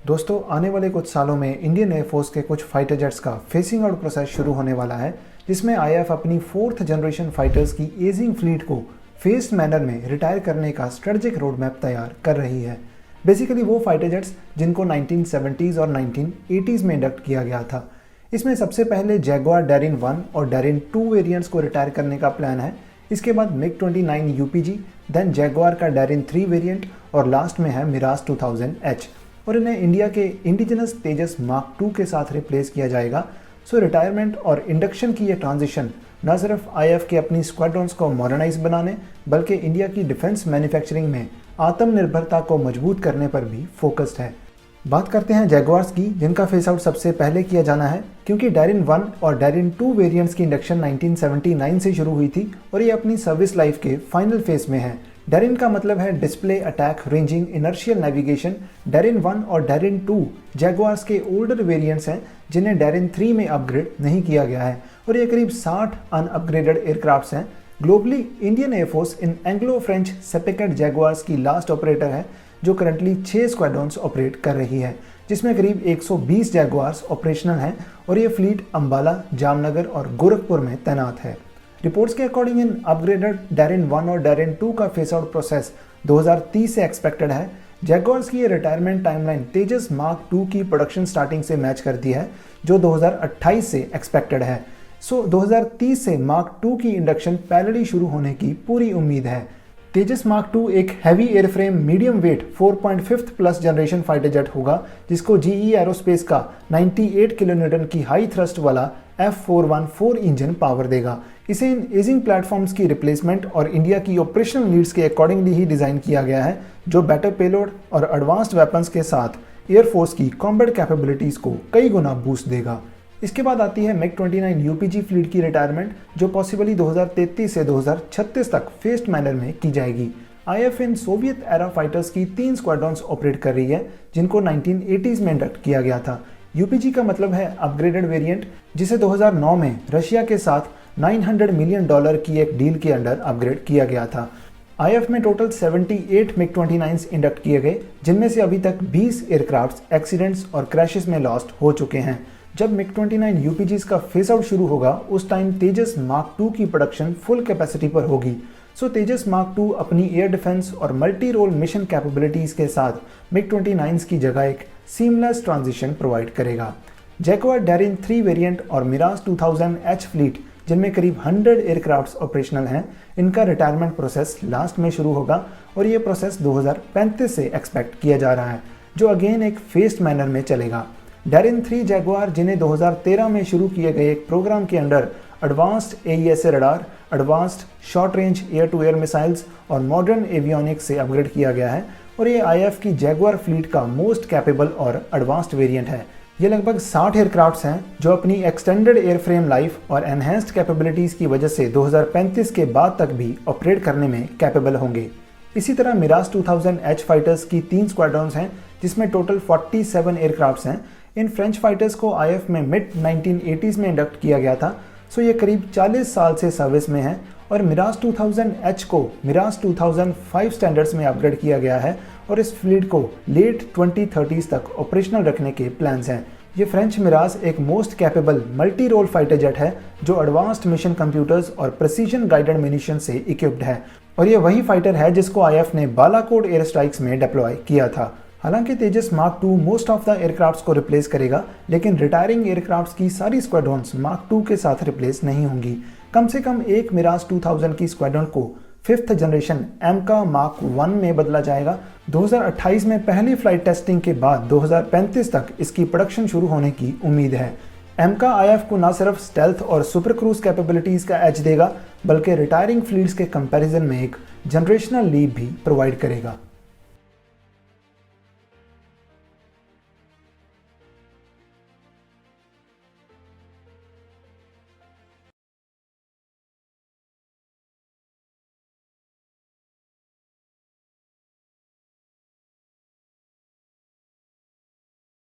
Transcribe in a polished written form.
दोस्तों, आने वाले कुछ सालों में इंडियन एयरफोर्स के कुछ फाइटर जेट्स का फेसिंग आउट प्रोसेस शुरू होने वाला है, जिसमें आईएएफ अपनी 4th जनरेशन फाइटर्स की एजिंग फ्लीट को फेस्ड मैनर में रिटायर करने का स्ट्रेटेजिक रोड मैप तैयार कर रही है। बेसिकली वो फाइटर जेट्स जिनको 1970s और 1980s में इंडक्ट किया गया था। इसमें सबसे पहले जैगुआर डैरिन 1 और डैरिन 2 वेरिएंट्स को रिटायर करने का प्लान है। इसके बाद मिग 29 यूपीजी, देन जैगुआर का डैरिन 3 वेरिएंट और लास्ट में है मिराज 2000H, और इन्हें इंडिया के इंडिजिनस तेजस मार्क 2 के साथ रिप्लेस किया जाएगा। सो रिटायरमेंट और इंडक्शन की ये ट्रांजिशन न सिर्फ आईएएफ के अपनी स्क्वाड्रॉन्स को मॉडर्नाइज बनाने बल्कि इंडिया की डिफेंस मैन्युफैक्चरिंग में आत्मनिर्भरता को मजबूत करने पर भी फोकस्ड है। बात करते हैं जैगुआर्स की, जिनका फेस आउट सबसे पहले किया जाना है, क्योंकि डैरिन 1 और डैरिन 2 वेरिएंट्स की इंडक्शन 1979 से शुरू हुई थी और ये अपनी सर्विस लाइफ के फाइनल फेज में है। डैरिन का मतलब है display, attack, ranging, inertial navigation. Darren 1 और डैरिन 2 जैगुआर्स के ओल्डर वेरिएंट्स हैं जिन्हें डैरिन 3 में अपग्रेड नहीं किया गया है, और ये करीब 60 अनअपग्रेडेड एयरक्राफ्ट्स हैं। ग्लोबली इंडियन एयरफोर्स इन एंग्लो फ्रेंच सेपेकेट जैगुआर्स की लास्ट ऑपरेटर है, जो करंटली 6 स्क्वाड्रॉन्स ऑपरेट कर रही है, जिसमें करीब 120 जैगुआर्स ऑपरेशनल हैं, और ये फ्लीट अंबाला, जामनगर और गोरखपुर में तैनात है। रिपोर्ट्स के अकॉर्डिंग इन अपग्रेडेड डैरिन 1 और डैरिन 2 का फेस आउट प्रोसेस 2030 से एक्सपेक्टेड है। जैगुआर्स की ये रिटायरमेंट टाइमलाइन तेजस मार्क 2 की प्रोडक्शन स्टार्टिंग से मैच करती है, जो 2028 से एक्सपेक्टेड है। सो 2030 से मार्क 2 की इंडक्शन पैरेलली शुरू होने की पूरी उम्मीद है। तेजस मार्क 2 एक heavy airframe medium wait 4.5 plus generation fighter jet होगा, जिसको जीई एरोस्पेस का 98 किलोन्यूटन की हाई थ्रस्ट वाला F414 इंजन पावर देगा। इसे इन एजिंग प्लेटफॉर्म्स की रिप्लेसमेंट और इंडिया की ऑपरेशनल नीड्स के अकॉर्डिंगली ही डिज़ाइन किया गया है, जो बेटर पेलोड और एडवांस्ड वेपन्स के साथ एयरफोर्स की कॉम्बैट कैपेबिलिटीज़ को कई गुना बूस्ट देगा। इसके बाद आती है मिग 29 यूपीजी फ्लीट की रिटायरमेंट, जो पॉसिबली 2033 से 2036 तक फेस्ड मैनर में की जाएगी। आईएएफ इन सोवियत एरा फाइटर्स की 3 स्क्वाड्रॉन्स ऑपरेट कर रही है, जिनको 1980s में इंडक्ट किया गया था। यूपीजी का मतलब है अपग्रेडेड वेरिएंट, जिसे 2009 में रशिया के साथ $900 मिलियन की एक डील के अंडर अपग्रेड किया गया था। आईएएफ में टोटल 78 मिग 29 इंडक्ट किए गए, जिनमें से अभी तक 20 एयरक्राफ्ट्स एक्सीडेंट्स और क्रैशेस में लॉस्ट हो चुके हैं। जब मिग 29 यूपीजीज का फेस आउट शुरू होगा, उस टाइम तेजस मार्क 2 की प्रोडक्शन फुल कैपेसिटी पर होगी। सो तेजस मार्क 2 अपनी एयर डिफेंस और मल्टी रोल मिशन कैपेबिलिटीज के साथ मिग 29 की जगह एक सीमलेस ट्रांजिशन प्रोवाइड करेगा। जैगुआर डैरिन 3 वेरिएंट और मिराज 2000H फ्लीट, जिनमें करीब 100 एयरक्राफ्ट्स ऑपरेशनल हैं, इनका रिटायरमेंट प्रोसेस लास्ट में शुरू होगा, और ये प्रोसेस 2035 से एक्सपेक्ट किया जा रहा है, जो अगेन एक फेस्ड मैनर में चलेगा। डैरिन 3 जैगुआर, जिन्हें 2013 में शुरू किए गए एक प्रोग्राम के under advanced AESA radar, advanced short range air to air missiles और मॉडर्न एवियोनिक्स से अपग्रेड किया गया है, और ये आईएएफ की जैगुआर फ्लीट का मोस्ट कैपेबल और एडवांस्ड वेरिएंट है। ये लगभग 60 एयरक्राफ्ट्स हैं, जो अपनी एक्सटेंडेड एयरफ्रेम लाइफ और एनहेंस्ड कैपेबिलिटीज़ की वजह से 2035 के बाद तक भी ऑपरेट करने में कैपेबल होंगे। इसी तरह मिराज 2000H फाइटर्स की 3 स्क्वाड्रॉन्स हैं, जिसमें टोटल 47 एयरक्राफ्ट्स हैं। इन फ्रेंच फाइटर्स को आईएएफ में मिड 1980s में इंडक्ट किया गया था, सो ये करीब 40 साल से सर्विस में है, और मिराज 2000H को मिराज 2005 स्टैंडर्ड्स में अपग्रेड किया गया है, और इस फ्लीट को लेट 2030s तक ऑपरेशनल रखने के प्लान्स हैं। ये फ्रेंच मिराज एक most capable multi role fighter jet है, जो एडवांस्ड मिशन कंप्यूटर्स और प्रिसीजन गाइडेड मिनिशन से इक्विप्ड है, और ये वही फाइटर है जिसको आईएएफ ने बालाकोट एयर स्ट्राइक्स में डिप्लॉय किया था। हालांकि Tejas mark 2 most of the aircrafts को रिप्लेस करेगा, लेकिन रिटायरिंग एयरक्राफ्ट्स की सारी स्क्वाड्रॉन्स मार्क 2 के साथ रिप्लेस नहीं होंगी। कम से कम एक मिराज 2000 की स्क्वाड्रॉन को 5th जनरेशन एमका मार्क 1 में बदला जाएगा। 2028 में पहली फ्लाइट टेस्टिंग के बाद 2035 तक इसकी प्रोडक्शन शुरू होने की उम्मीद है। एमका आईएएफ को न सिर्फ स्टेल्थ और सुपर क्रूज कैपेबिलिटीज का एज देगा, बल्कि रिटायरिंग फ्लीट्स के कंपैरिजन में एक जनरेशनल लीप भी प्रोवाइड करेगा।